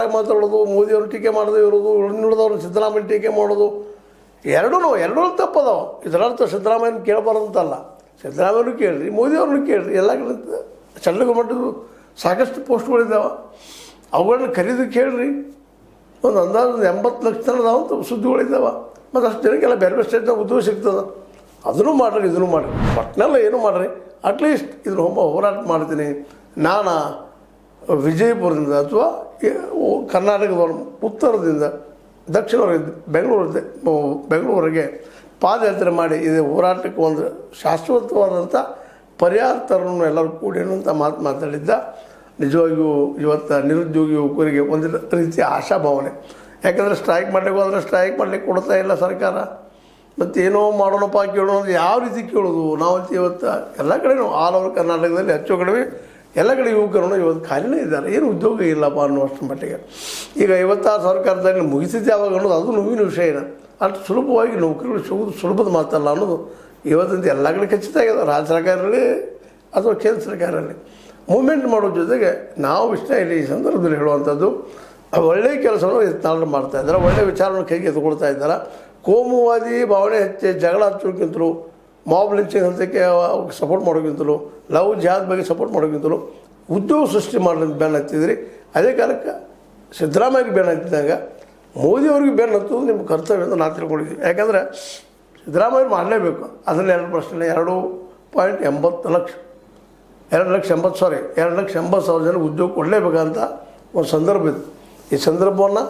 ಕೆಟ್ಟಾಗಿ ಮಾತಾಡೋದು, ಮೋದಿಯವ್ರು ಟೀಕೆ ಮಾಡೋದು, ಇರೋದು ಇನ್ನುಳಿದವ್ರನ್ನ ಸಿದ್ದರಾಮಯ್ಯ ಟೀಕೆ ಮಾಡೋದು, ಎರಡೂ ತಪ್ಪದಾವ. ಇದರರ್ಥ ಸಿದ್ದರಾಮಯ್ಯನ ಕೇಳಬಾರ್ದಂತಲ್ಲ, ಸಿದ್ದರಾಮಯ್ಯನೂ ಕೇಳಿರಿ, ಮೋದಿಯವ್ರನ್ನೂ ಕೇಳಿರಿ. ಎಲ್ಲ ಕಡೆ ಸಣ್ಣ ಮಟ್ಟದ್ದು ಸಾಕಷ್ಟು ಪೋಸ್ಟ್ಗಳಿದ್ದಾವೆ, ಅವುಗಳನ್ನ ಖರೀದಿ ಕೇಳಿರಿ. ಒಂದು ಅಂದಾಜು 80 ಲಕ್ಷ ತನಕ ಅದಾವಂತ ಸುದ್ದಿಗಳಿದ್ದಾವೆ. ಮತ್ತು ಅಷ್ಟು ಜನಕ್ಕೆಲ್ಲ ಬೇರೆ ಬೇರೆ ಸ್ಟೇಟ್ನಾಗ ಉದ್ಯೋಗ ಸಿಗ್ತದೆ. ಅದನ್ನು ಮಾಡಿರಿ, ಇದನ್ನು ಮಾಡಿರಿ, ಒಟ್ಟಿನೆಲ್ಲ ಏನು ಮಾಡಿರಿ. ಅಟ್ಲೀಸ್ಟ್ ಇದ್ರ ಹೋರಾಟ ಮಾಡ್ತೀನಿ ನಾನು ವಿಜಯಪುರದಿಂದ ಅಥವಾ ಕರ್ನಾಟಕದ ಉತ್ತರದಿಂದ ದಕ್ಷಿಣವರೆಗೆ ಬೆಂಗಳೂರಿಗೆ ಪಾದಯಾತ್ರೆ ಮಾಡಿ ಇದು ಹೋರಾಟಕ್ಕೆ ಒಂದು ಶಾಶ್ವತವಾದಂಥ ಪರಿಹಾರ ತರನ್ನು ಎಲ್ಲರೂ ಕೂಡಿ ಅನ್ನುವಂಥ ಮಾತಾಡಿದ್ದ. ನಿಜವಾಗಿಯೂ ಇವತ್ತು ನಿರುದ್ಯೋಗಿ ಯುವಕರಿಗೆ ಒಂದು ರೀತಿಯ ಆಶಾಭಾವನೆ. ಯಾಕಂದರೆ ಸ್ಟ್ರೈಕ್ ಮಾಡಲಿಕ್ಕೆ ಹೋದರೆ ಸ್ಟ್ರೈಕ್ ಮಾಡಲಿಕ್ಕೆ ಕೊಡ್ತಾ ಇಲ್ಲ ಸರ್ಕಾರ. ಮತ್ತು ಏನೋ ಮಾಡೋಣಪ್ಪ ಕೇಳೋಣ ಅಂದರೆ ಯಾವ ರೀತಿ ಕೇಳೋದು? ನಾವಂತ ಇವತ್ತು ಎಲ್ಲ ಕಡೆಯೂ ಆಲ್ ಓವರ್ ಕರ್ನಾಟಕದಲ್ಲಿ ಹೆಚ್ಚು ಕಡಿಮೆ ಎಲ್ಲ ಕಡೆ ಯುವಕರು ಇವತ್ತು ಖಾಲಿನೇ ಇದ್ದಾರೆ, ಏನು ಉದ್ಯೋಗ ಇಲ್ಲಪ್ಪ ಅನ್ನುವಷ್ಟು ಮಟ್ಟಿಗೆ. ಈಗ 56,000 ಸರ್ಕಾರದಲ್ಲಿ ಮುಗಿಸಿದ್ದೆ ಯಾವಾಗ ಅನ್ನೋದು ಅದು ನೋವಿನ ವಿಷಯನ. ಅಷ್ಟು ಸುಲಭವಾಗಿ ನೌಕರಿಗಳು ಸಿಗೋದು ಸುಲಭದ ಮಾತಲ್ಲ ಅನ್ನೋದು ಇವತ್ತಂತ ಎಲ್ಲ ಕಡೆ ಖಚಿತ ಆಗಿದೆ. ರಾಜ್ಯ ಸರ್ಕಾರದಲ್ಲಿ ಅಥವಾ ಕೇಂದ್ರ ಸರ್ಕಾರದಲ್ಲಿ ಮೂವ್ಮೆಂಟ್ ಮಾಡೋ ಜೊತೆಗೆ ನಾವು ಇಷ್ಟ ಇಲ್ಲಿ ಈ ಸಂದರ್ಭದಲ್ಲಿ ಹೇಳುವಂಥದ್ದು, ಒಳ್ಳೆಯ ಕೆಲಸವನ್ನು ಯತ್ನಾಳರು ಮಾಡ್ತಾಯಿದ್ದಾರೆ, ಒಳ್ಳೆಯ ವಿಚಾರವನ್ನು ಕೈಗೆ ಎತ್ಕೊಳ್ತಾ ಇದ್ದಾರೆ. ಕೋಮುವಾದಿ ಭಾವನೆ ಜಗಳ ಹಚ್ಚೋಕ್ಕಿಂತಲೂ, ಮಾಬ್ ಲಿಂಚಿಂಗ್ ಹಂತಕ್ಕೆ ಸಪೋರ್ಟ್ ಮಾಡೋಕ್ಕಿಂತಲೂ, ಲವ್ ಜಿಹಾದ್ ಬಗ್ಗೆ ಸಪೋರ್ಟ್ ಮಾಡೋಕ್ಕಿಂತಲೂ ಉದ್ಯೋಗ ಸೃಷ್ಟಿ ಮಾಡೋದು ಬೆನ್ನು ಹತ್ತಿದ್ರಿ. ಅದೇ ಕಾಲಕ್ಕೆ ಸಿದ್ದರಾಮಯ್ಯಗೆ ಬೆನ್ನು ಹತ್ತಿದಾಗ ಮೋದಿಯವ್ರಿಗೆ ಬೆನ್ನು ಹತ್ತೋದು ನಿಮ್ಮ ಕರ್ತವ್ಯ ಅಂತ ನಾನು ತಿಳ್ಕೊಂಡಿದ್ದೀವಿ. ಯಾಕಂದರೆ ಸಿದ್ದರಾಮಯ್ಯರು ಮಾಡಲೇಬೇಕು. ಅದರಲ್ಲಿ 2 ಪ್ರಶ್ನೆ 2.80 ಲಕ್ಷ 2,80,000 ಜನ ಉದ್ಯೋಗ ಕೊಡಲೇಬೇಕಂತ ಒಂದು ಸಂದರ್ಭ ಇದೆ. ಈ ಸಂದರ್ಭವನ್ನು